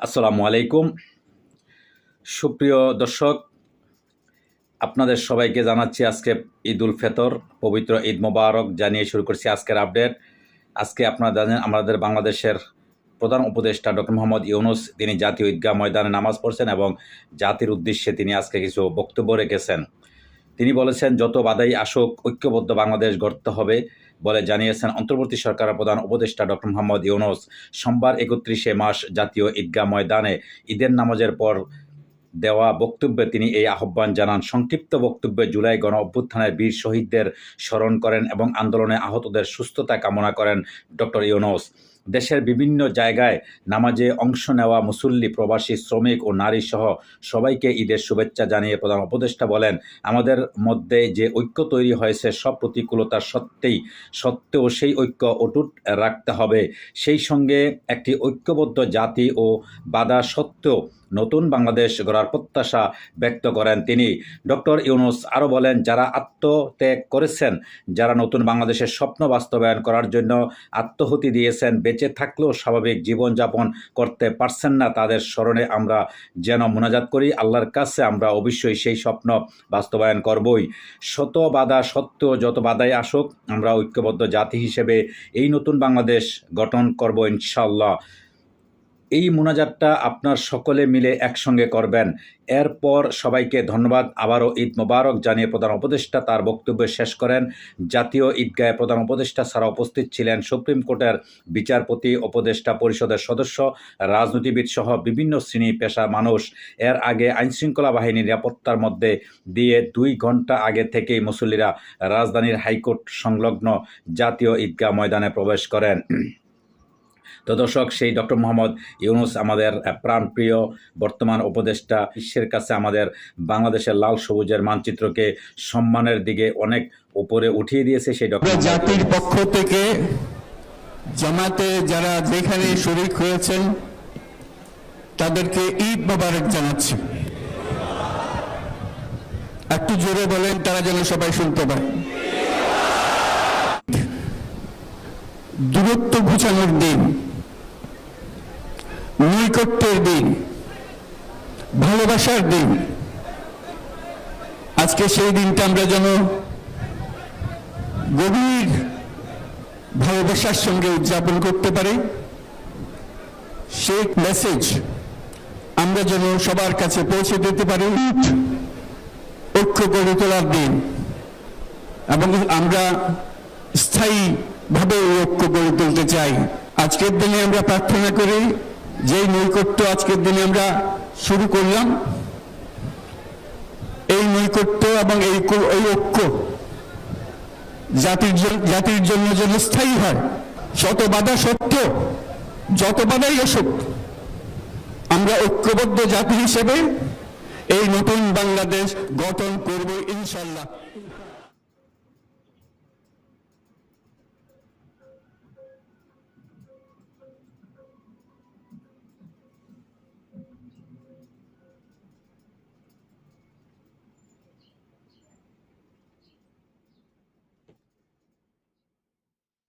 আসসালামু আলাইকুম। সুপ্রিয় দর্শক, আপনাদের সবাইকে জানাচ্ছি আজকে ঈদ উল ফিতর, পবিত্র ঈদ মোবারক জানিয়ে শুরু করছি আজকের আপডেট। আজকে আপনারা জানেন আমাদের বাংলাদেশের প্রধান উপদেষ্টা ডক্টর মোহাম্মদ ইউনূস তিনি জাতীয় ঈদগাহ ময়দানে নামাজ পড়ছেন এবং জাতির উদ্দেশ্যে তিনি আজকে কিছু বক্তব্য রেখেছেন। তিনি বলেছেন, যত বাধাই আসুক ঐক্যবদ্ধ বাংলাদেশ গড়তে হবে বলে জানিয়েছেন অন্তর্বর্তী সরকারের প্রধান উপদেষ্টা ডক্টর মোহাম্মদ ইউনূস। সোমবার ৩১শে মার্চ জাতীয় ঈদগাহ ময়দানে ঈদের নামাজের পর দেওয়া বক্তব্যে তিনি এই আহ্বান জানান। সংক্ষিপ্ত বক্তব্যে জুলাই গণ অভ্যুত্থানের বীর শহীদদের স্মরণ করেন এবং আন্দোলনে আহতদের সুস্থতা কামনা করেন ডক্টর ইউনূস। দেশের বিভিন্ন জায়গায় নামাজে অংশ নেওয়া মুসল্লি, প্রবাসী, শ্রমিক ও নারী সহ সবাইকে ঈদের শুভেচ্ছা জানিয়ে প্রধান উপদেষ্টা বলেন, আমাদের মধ্যে যে ঐক্য তৈরি হয়েছে সব প্রতিকূলতার সত্ত্বেও সেই ঐক্য অটুট রাখতে হবে। সেই সঙ্গে একটি ঐক্যবদ্ধ জাতি ও বাধা সত্ত্বেও নতুন বাংলাদেশ গড়ার প্রত্যাশা ব্যক্ত করেন তিনি। ডক্টর ইউনূস আরও বলেন, যারা আত্মত্যাগ করেছেন, যারা নতুন বাংলাদেশের স্বপ্ন বাস্তবায়ন করার জন্য আত্মহুতি দিয়েছেন, বেঁচে থাকলেও স্বাভাবিক জীবনযাপন করতে পারছেন না, তাদের স্মরণে আমরা যেন মোনাজাত করি। আল্লাহর কাছে আমরা অবশ্যই সেই স্বপ্ন বাস্তবায়ন করবই। শত বাধা সত্ত্বেও যত বাধাই আসুক, আমরা ঐক্যবদ্ধ জাতি হিসেবে এই নতুন বাংলাদেশ গঠন করব ইনশাআল্লাহ। এই মোনাজাতটা আপনার সকলে মিলে একসঙ্গে করবেন। এরপর সবাইকে ধন্যবাদ, আবারও ঈদ মোবারক জানিয়ে প্রধান উপদেষ্টা তার বক্তব্য শেষ করেন। জাতীয় ঈদগাহে প্রধান উপদেষ্টা ছাড়া উপস্থিত ছিলেন সুপ্রিম কোর্টের বিচারপতি, উপদেষ্টা পরিষদের সদস্য, রাজনীতিবিদ সহ বিভিন্ন শ্রেণী পেশার মানুষ। এর আগে আইনশৃঙ্খলা বাহিনীর নিরাপত্তার মধ্যে দিয়ে 2 ঘন্টা আগে থেকেই মুসল্লিরা রাজধানীর হাইকোর্ট সংলগ্ন জাতীয় ঈদগাহ ময়দানে প্রবেশ করেন। তো দর্শক, সেই ডক্টর মোহাম্মদ ইউনূস আমাদের প্রাণপ্রিয় বর্তমান উপদেষ্টা, বিশ্বের কাছে আমাদের বাংলাদেশের লাল সবুজের মানচিত্রকে সম্মানের দিকে অনেক উপরে উঠিয়ে দিয়েছে। সেই ডক্টর জাতির পক্ষ থেকে জামাতে যারা যেখানে শরীক হয়েছেন তাদেরকে ঈদ মোবারক জানাচ্ছি। একটু জোরে বলেন, তারা যেন সবাই শুনতে পায়। দূরত্ব ঘুচানোর দিন, নৈকট্যের দিন, ভালোবাসার দিন। আজকে সেই দিনটা আমরা যেন গভীর ভালোবাসার সঙ্গে উদযাপন করতে পারি। সেই মেসেজ আমরা যেন সবার কাছে পৌঁছে দিতে পারি। ঐক্য গড়ে তোলার দিন এবং আমরা স্থায়ীভাবে ঐক্য গড়ে তুলতে চাই। আজকের দিনে আমরা প্রার্থনা করি, যেই নৈকট্য আজকের দিনে আমরা শুরু করলাম, এই নৈকট্য এবং এই ঐক্য জাতির জন্য যেন স্থায়ী হয়। শত বাধা সত্ত্বেও যত বাধাই আসুক, আমরা ঐক্যবদ্ধ জাতি হিসেবে এই নতুন বাংলাদেশ গঠন করব ইনশাআল্লাহ।